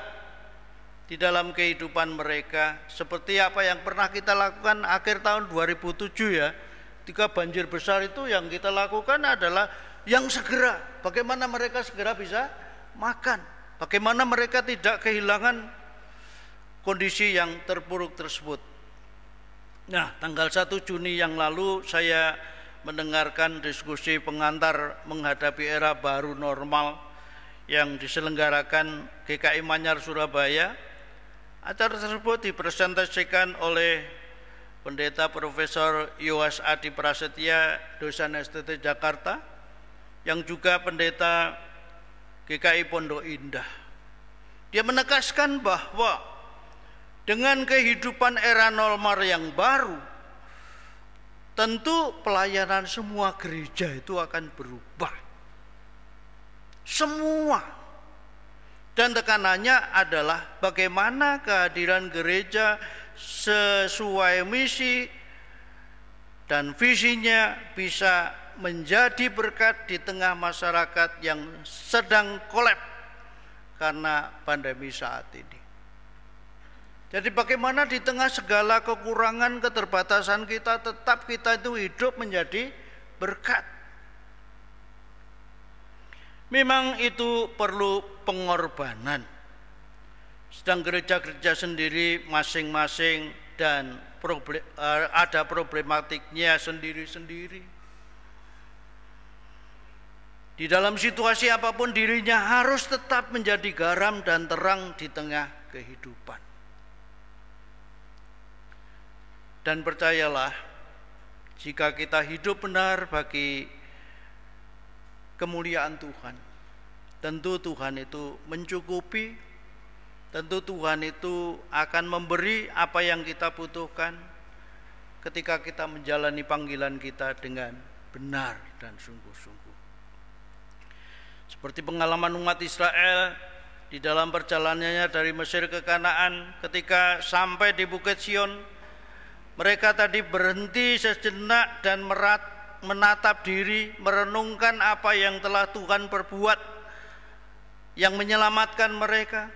di dalam kehidupan mereka, seperti apa yang pernah kita lakukan akhir tahun 2007 ya. Ketika banjir besar itu yang kita lakukan adalah yang segera, bagaimana mereka segera bisa makan, bagaimana mereka tidak kehilangan kondisi yang terpuruk tersebut. Nah, tanggal 1 Juni yang lalu saya mendengarkan diskusi pengantar menghadapi era baru normal yang diselenggarakan GKI Manyar Surabaya. Acara tersebut dipresentasikan oleh Pendeta Profesor Yowas Adi Prasetya, dosen STT Jakarta, yang juga pendeta GKI Pondok Indah. Dia menegaskan bahwa dengan kehidupan era normal yang baru, tentu pelayanan semua gereja itu akan berubah. Semua. Dan tekanannya adalah bagaimana kehadiran gereja sesuai misi dan visinya bisa menjadi berkat di tengah masyarakat yang sedang kolaps karena pandemi saat ini. Jadi bagaimana di tengah segala kekurangan, keterbatasan kita, tetap kita itu hidup menjadi berkat. Memang itu perlu pengorbanan. Sedang gereja-gereja sendiri masing-masing dan ada problematiknya sendiri-sendiri. Di dalam situasi apapun dirinya harus tetap menjadi garam dan terang di tengah kehidupan. Dan percayalah, jika kita hidup benar bagi kemuliaan Tuhan, tentu Tuhan itu mencukupi, tentu Tuhan itu akan memberi apa yang kita butuhkan ketika kita menjalani panggilan kita dengan benar dan sungguh-sungguh. Seperti pengalaman umat Israel di dalam perjalanannya dari Mesir ke Kanaan, ketika sampai di Bukit Sion, mereka tadi berhenti sejenak dan menatap diri, merenungkan apa yang telah Tuhan perbuat yang menyelamatkan mereka.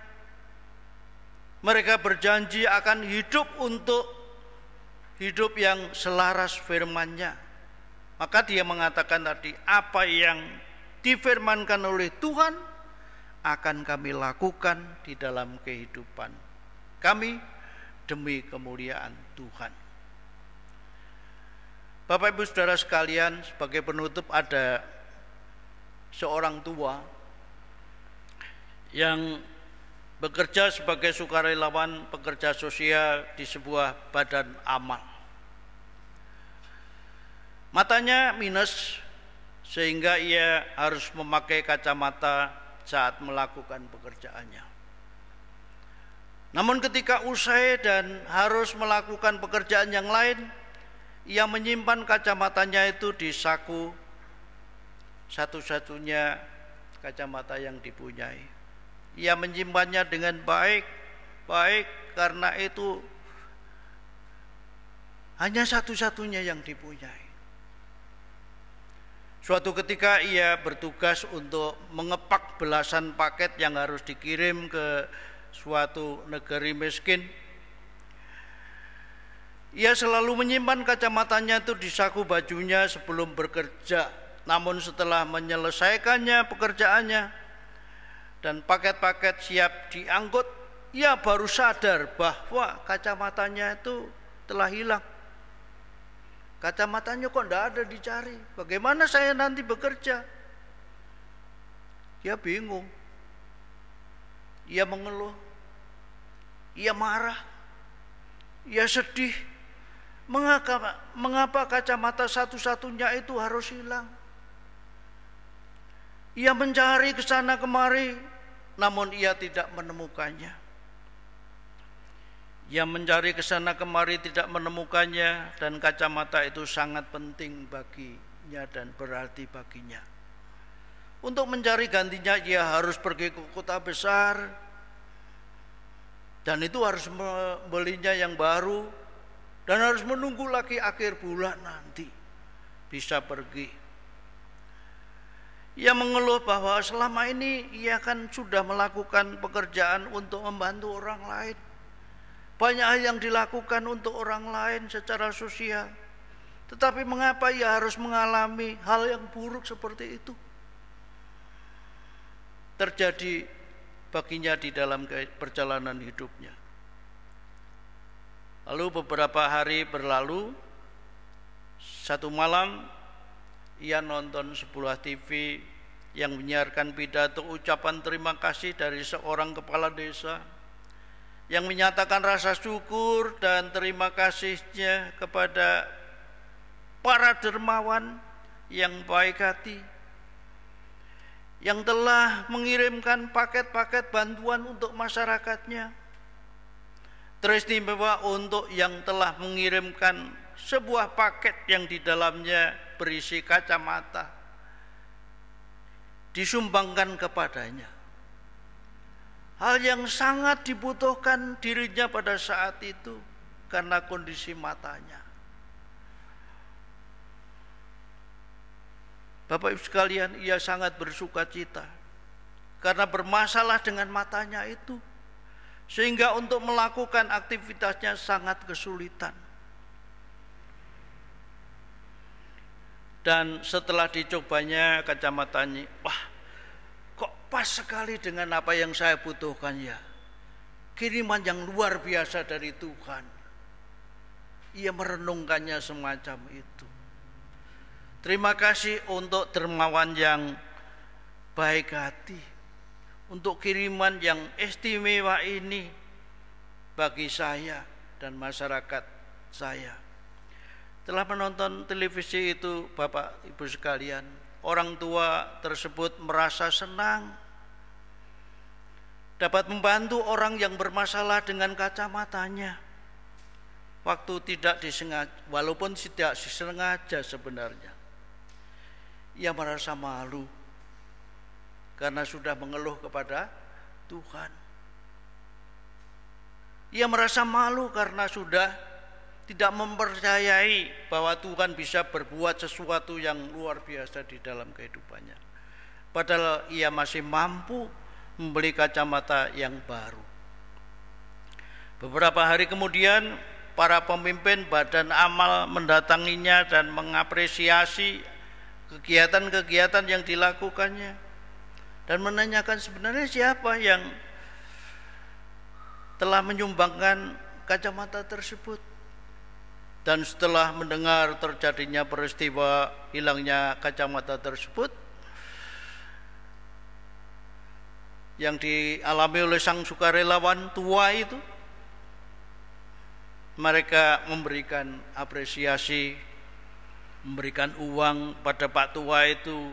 Mereka berjanji akan hidup untuk hidup yang selaras firman-Nya. Maka dia mengatakan tadi, apa yang difirmankan oleh Tuhan akan kami lakukan di dalam kehidupan kami demi kemuliaan Tuhan. Bapak Ibu Saudara sekalian, sebagai penutup ada seorang tua yang bekerja sebagai sukarelawan pekerja sosial di sebuah badan amal. Matanya minus sehingga ia harus memakai kacamata saat melakukan pekerjaannya. Namun ketika usai dan harus melakukan pekerjaan yang lain, ia menyimpan kacamatanya itu di saku, satu-satunya kacamata yang dipunyai. Ia menyimpannya dengan baik karena itu hanya satu-satunya yang dipunyai. Suatu ketika ia bertugas untuk mengepak belasan paket yang harus dikirim ke suatu negeri miskin. Ia selalu menyimpan kacamatanya itu di saku bajunya sebelum bekerja. Namun setelah menyelesaikannya pekerjaannya dan paket-paket siap diangkut, ia baru sadar bahwa kacamatanya itu telah hilang. Kacamatanya kok tidak ada dicari. Bagaimana saya nanti bekerja? Dia bingung. Ia mengeluh. Ia marah. Ia sedih. Mengapa kacamata satu-satunya itu harus hilang? Ia mencari ke sana kemari, namun ia tidak menemukannya. Ia mencari ke sana kemari tidak menemukannya, dan kacamata itu sangat penting baginya dan berarti baginya. Untuk mencari gantinya ia harus pergi ke kota besar, dan itu harus membelinya yang baru, dan harus menunggu lagi akhir bulan nanti bisa pergi. Ia mengeluh bahwa selama ini ia kan sudah melakukan pekerjaan untuk membantu orang lain. Banyak hal yang dilakukan untuk orang lain secara sosial. Tetapi mengapa ia harus mengalami hal yang buruk seperti itu? Terjadi baginya di dalam perjalanan hidupnya. Lalu beberapa hari berlalu, satu malam ia nonton sebuah TV yang menyiarkan pidato ucapan terima kasih dari seorang kepala desa yang menyatakan rasa syukur dan terima kasihnya kepada para dermawan yang baik hati yang telah mengirimkan paket-paket bantuan untuk masyarakatnya. Teristimewa untuk yang telah mengirimkan sebuah paket yang di dalamnya berisi kacamata, disumbangkan kepadanya. Hal yang sangat dibutuhkan dirinya pada saat itu karena kondisi matanya. Bapak Ibu sekalian, ia sangat bersuka cita karena bermasalah dengan matanya itu, sehingga untuk melakukan aktivitasnya sangat kesulitan. Dan setelah dicobanya kacamatanya, wah, kok pas sekali dengan apa yang saya butuhkan ya. Kiriman yang luar biasa dari Tuhan. Ia merenungkannya semacam itu. Terima kasih untuk dermawan yang baik hati untuk kiriman yang istimewa ini bagi saya dan masyarakat saya. Telah menonton televisi itu, Bapak Ibu sekalian, orang tua tersebut merasa senang dapat membantu orang yang bermasalah dengan kacamatanya. Waktu tidak disengaja, walaupun tidak disengaja sebenarnya, ia merasa malu karena sudah mengeluh kepada Tuhan. Ia merasa malu karena sudah tidak mempercayai bahwa Tuhan bisa berbuat sesuatu yang luar biasa di dalam kehidupannya. Padahal ia masih mampu membeli kacamata yang baru. Beberapa hari kemudian, para pemimpin badan amal mendatanginya dan mengapresiasi kegiatan-kegiatan yang dilakukannya dan menanyakan sebenarnya siapa yang telah menyumbangkan kacamata tersebut. Dan setelah mendengar terjadinya peristiwa hilangnya kacamata tersebut yang dialami oleh sang sukarelawan tua itu, mereka memberikan apresiasi, memberikan uang pada Pak tua itu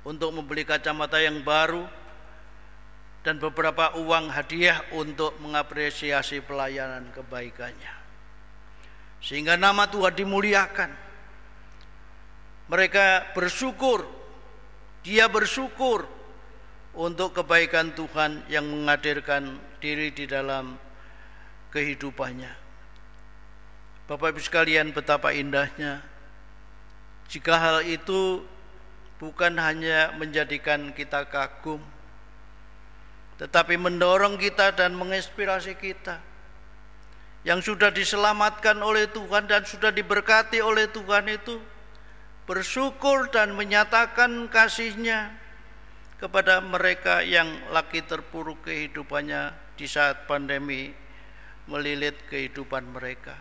untuk membeli kacamata yang baru dan beberapa uang hadiah untuk mengapresiasi pelayanan kebaikannya. Sehingga nama Tuhan dimuliakan. Mereka bersyukur, dia bersyukur untuk kebaikan Tuhan yang menghadirkan diri di dalam kehidupannya. Bapak Ibu sekalian, betapa indahnya jika hal itu bukan hanya menjadikan kita kagum, tetapi mendorong kita dan menginspirasi kita yang sudah diselamatkan oleh Tuhan dan sudah diberkati oleh Tuhan itu bersyukur dan menyatakan kasih-Nya kepada mereka yang lagi terpuruk kehidupannya di saat pandemi melilit kehidupan mereka.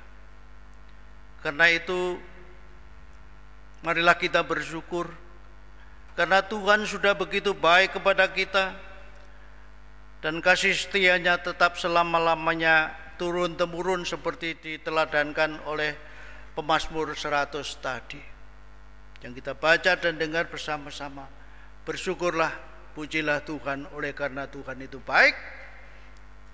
Karena itu, marilah kita bersyukur karena Tuhan sudah begitu baik kepada kita dan kasih setia-Nya tetap selama-lamanya turun-temurun seperti diteladankan oleh pemazmur 100 tadi yang kita baca dan dengar bersama-sama. Bersyukurlah, pujilah Tuhan oleh karena Tuhan itu baik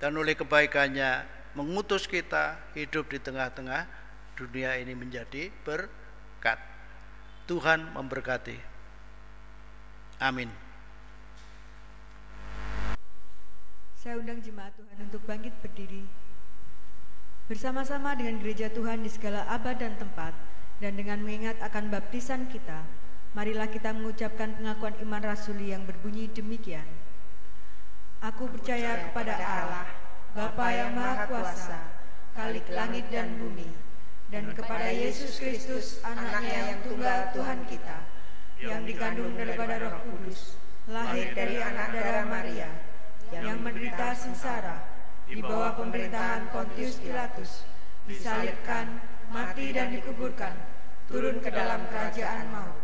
dan oleh kebaikannya mengutus kita hidup di tengah-tengah dunia ini menjadi berkat. Tuhan memberkati. Amin. Saya undang jemaat Tuhan untuk bangkit berdiri. Bersama-sama dengan gereja Tuhan di segala abad dan tempat, dan dengan mengingat akan baptisan kita, marilah kita mengucapkan pengakuan iman rasuli yang berbunyi demikian. Aku percaya kepada Allah, Bapa yang Maha Kuasa, Khalik langit dan bumi, dan kepada Yesus Kristus, Anaknya yang tunggal Tuhan kita, yang dikandung daripada Roh Kudus, lahir dari anak darah Maria, yang menderita sengsara di bawah pemerintahan Pontius Pilatus, disalibkan, mati dan dikuburkan, turun ke dalam kerajaan maut.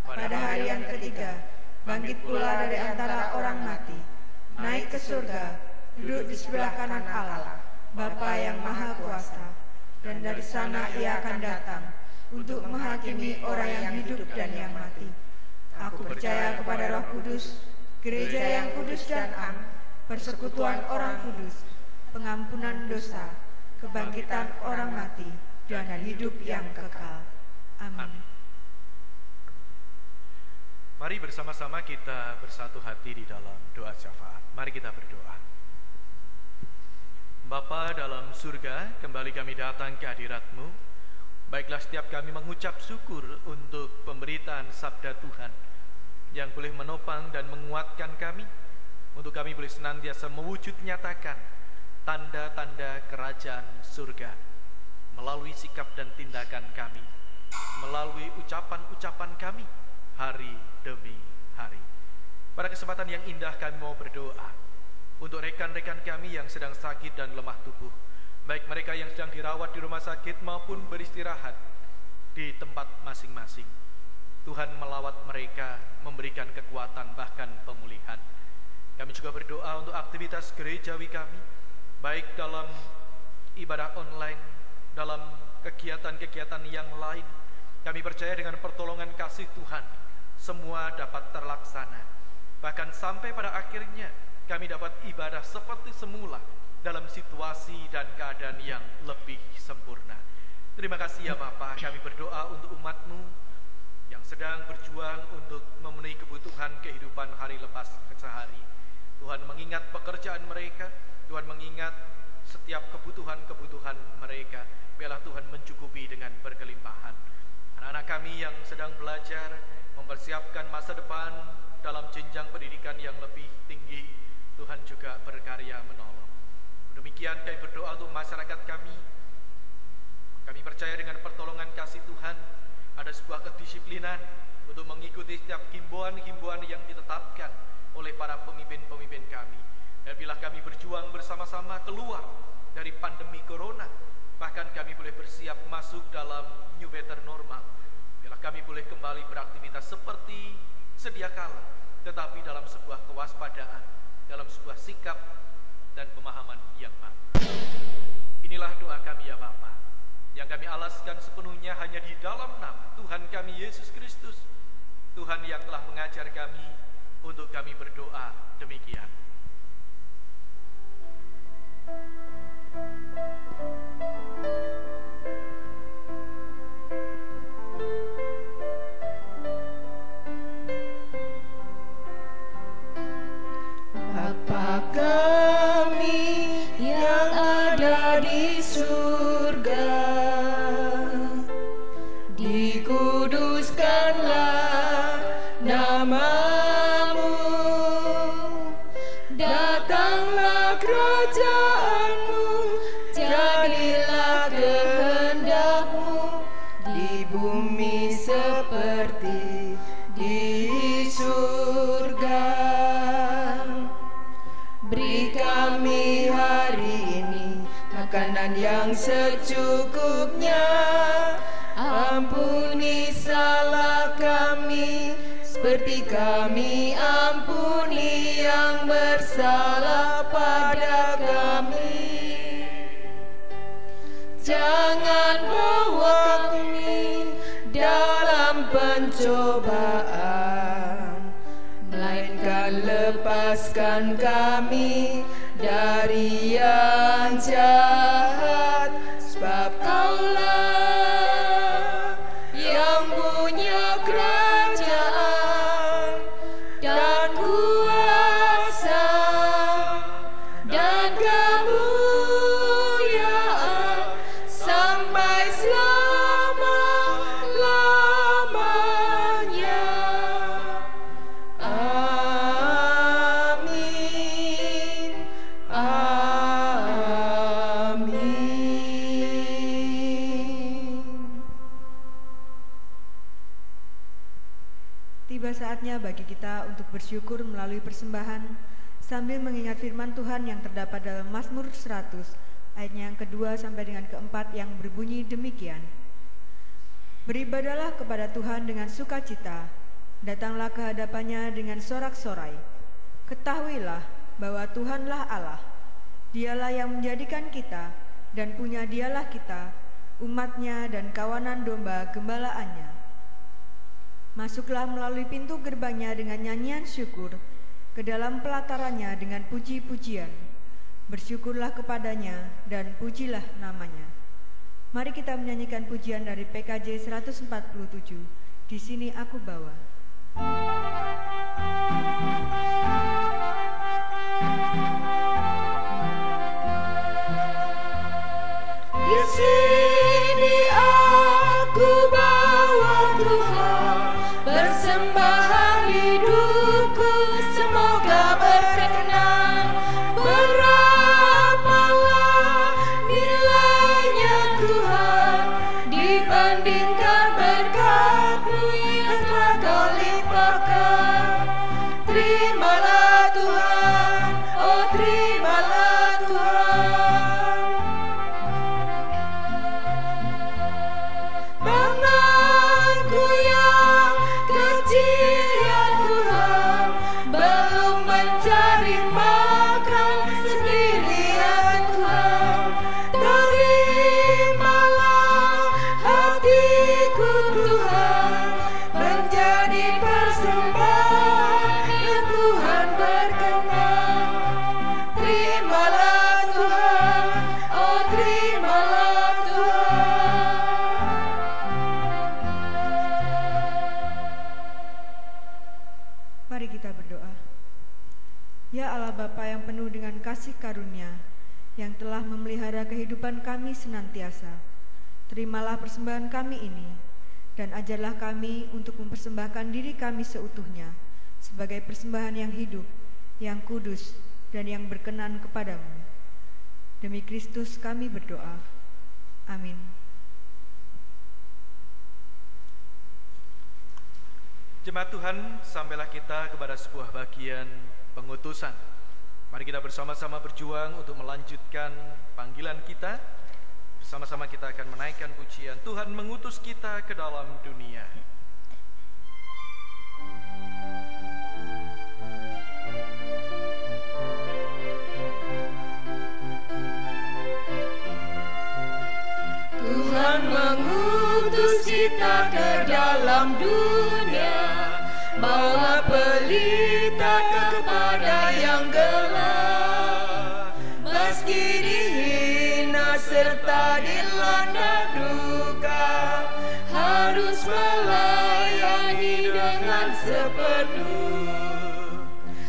Pada hari yang ketiga, bangkit pula dari antara orang mati, naik ke surga, duduk di sebelah kanan Allah, Bapa yang Maha Kuasa. Dan dari sana ia akan datang untuk menghakimi orang yang hidup dan yang mati. Aku percaya kepada Roh Kudus, gereja yang kudus dan am, persekutuan orang kudus, pengampunan dosa, kebangkitan orang mati, dan hidup yang kekal. Amin. Mari bersama-sama kita bersatu hati di dalam doa syafaat. Mari kita berdoa. Bapa dalam surga, kembali kami datang ke hadirat-Mu. Baiklah, setiap kami mengucap syukur untuk pemberitaan sabda Tuhan yang boleh menopang dan menguatkan kami, untuk kami boleh senantiasa mewujud nyatakan tanda-tanda kerajaan surga melalui sikap dan tindakan kami, melalui ucapan-ucapan kami hari demi hari. Pada kesempatan yang indah kami mau berdoa untuk rekan-rekan kami yang sedang sakit dan lemah tubuh, baik mereka yang sedang dirawat di rumah sakit maupun beristirahat di tempat masing-masing. Tuhan melawat mereka, memberikan kekuatan bahkan pemulihan. Kami juga berdoa untuk aktivitas gerejawi kami, baik dalam ibadah online, dalam kegiatan-kegiatan yang lain. Kami percaya dengan pertolongan kasih Tuhan, semua dapat terlaksana. Bahkan sampai pada akhirnya kami dapat ibadah seperti semula dalam situasi dan keadaan yang lebih sempurna. Terima kasih ya Bapa, kami berdoa untuk umat-Mu yang sedang berjuang untuk memenuhi kebutuhan kehidupan hari lepas sehari. Tuhan mengingat pekerjaan mereka, Tuhan mengingat setiap kebutuhan-kebutuhan mereka. Biarlah Tuhan mencukupi dengan berkelimpahan. Anak-anak kami yang sedang belajar, mempersiapkan masa depan dalam jenjang pendidikan yang lebih tinggi, Tuhan juga berkarya menolong. Demikian kami berdoa untuk masyarakat kami. Kami percaya dengan pertolongan kasih Tuhan, ada sebuah kedisiplinan untuk mengikuti setiap himbauan-himbauan yang ditetapkan oleh para pemimpin-pemimpin kami. Dan bila kami berjuang bersama-sama keluar dari pandemi corona, bahkan kami boleh bersiap masuk dalam new better normal. Bila kami boleh kembali beraktivitas seperti sedia kala, tetapi dalam sebuah kewaspadaan, dalam sebuah sikap dan pemahaman yang baik. Inilah doa kami ya Bapa, yang kami alaskan sepenuhnya hanya di dalam nama Tuhan kami Yesus Kristus, Tuhan yang telah mengajar kami untuk kami berdoa demikian. Bapa kami yang ada di surga, dikuduskanlah nama-Mu, datanglah kerajaan-Mu, jadilah kehendak-Mu di bumi seperti di surga. Beri kami hari ini makanan yang secukupnya. Ampuni salah kami seperti kami ampuni yang bersalah pada kami. Jangan bawa kami dalam pencobaan, melainkan lepaskan kami dari yang jahat. Sebab Kaulah yang punya kerajaan dan kuasa dan kemuliaan sampai selama-lamanya. Amin. Amin. Tiba saatnya bagi kita untuk bersyukur melalui persembahan sambil mengingat firman Tuhan yang terdapat dalam Mazmur 100 ayatnya yang kedua sampai dengan keempat yang berbunyi demikian. Beribadahlah kepada Tuhan dengan sukacita, datanglah ke hadapannya dengan sorak-sorai. Ketahuilah bahwa Tuhanlah Allah, Dialah yang menjadikan kita dan punya Dialah kita, umatnya dan kawanan domba gembalaannya. Masuklah melalui pintu gerbangnya dengan nyanyian syukur, ke dalam pelatarannya dengan puji-pujian. Bersyukurlah kepadanya dan pujilah namanya. Mari kita menyanyikan pujian dari PKJ 147. Di sini aku bawa. Di sini aku bawa Tuhan, persembahan hidupku semoga berkenan. Berapalah nilainya Tuhan dibandingkan berkat-Mu yang telah Kau limpahkan. Terimalah Tuhan, oh terimalah Tuhan. Ya Allah Bapa yang penuh dengan kasih karunia, yang telah memelihara kehidupan kami senantiasa, terimalah persembahan kami ini, dan ajarlah kami untuk mempersembahkan diri kami seutuhnya, sebagai persembahan yang hidup, yang kudus, dan yang berkenan kepadamu. Demi Kristus kami berdoa. Amin. Jemaat Tuhan, sampailah kita kepada sebuah bagian pengutusan. Mari kita bersama-sama berjuang untuk melanjutkan panggilan kita. Bersama-sama kita akan menaikkan pujian Tuhan mengutus kita ke dalam dunia. Tuhan mengutus kita ke dalam dunia, bawa pelita kepada yang gelap. Meski dihina serta dilanda duka, harus melayani dengan sepenuh.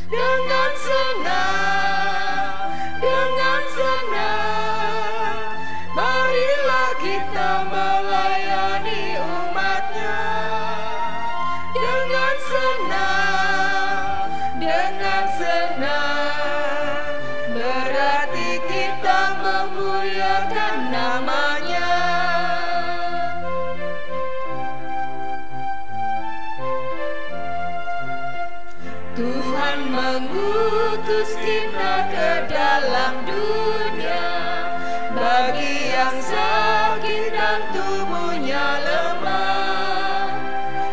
Dengan senang, dengan senang, marilah kita melayani umat-Nya. Dengan senang, berarti kita memuliakan nama-Nya. Tuhan mengutus kita ke dalam dunia, bagi yang sakit dan tubuhnya lemah.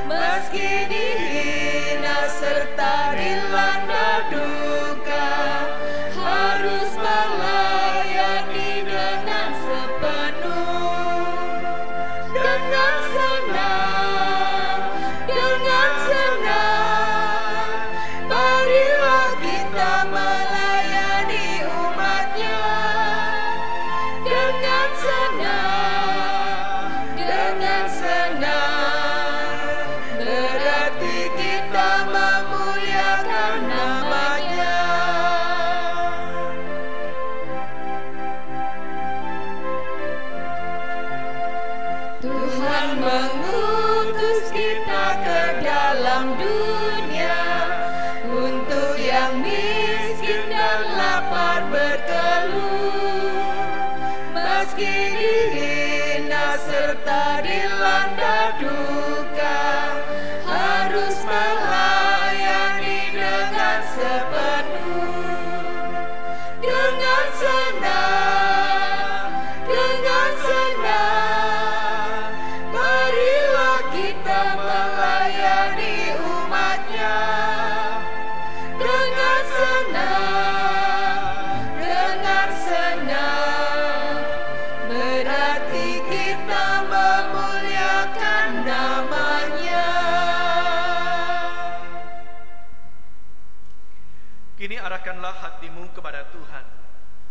Meski dihina serta dilanda duka, harus melayani dengan sepenuh. Dengan senang, marilah kita melayani umat-Nya. Dengan senang, berarti kita memuliakan nama-Nya. Tuhan mengutus kita ke dalam dunia, untuk yang miskin dan lapar berkeluh. Meski dihina serta dilanda duka, harus melayani dengan sepenuh. Dengan senang, marilah kita melayani umat-Nya. Dengan senang, berarti kita memuliakan nama-Nya. Kini arahkanlah hatimu kepada Tuhan.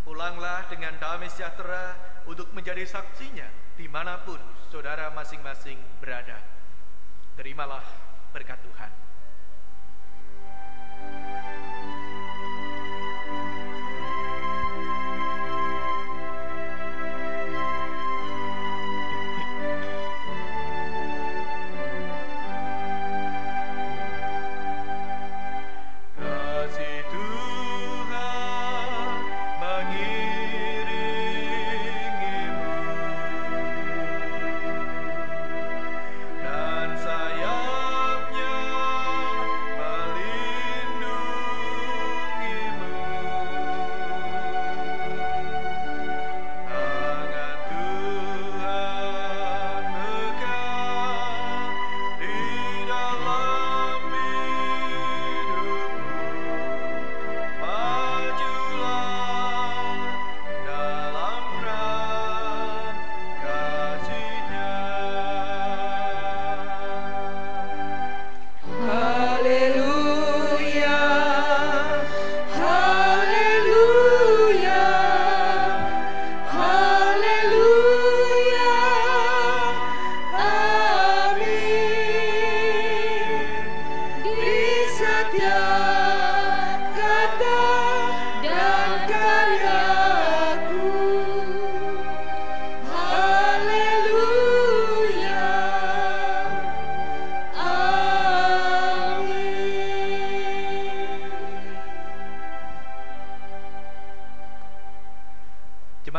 Pulanglah dengan damai sejahtera untuk menjadi saksinya dimanapun saudara masing-masing berada. Terimalah berkat Tuhan. Kasih Tuhan mengiringimu, dan sayapnya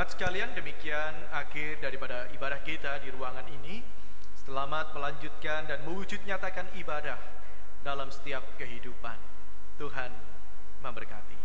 Jemaat sekalian, demikian akhir daripada ibadah kita di ruangan ini. Selamat melanjutkan dan mewujud nyatakan ibadah dalam setiap kehidupan. Tuhan memberkati.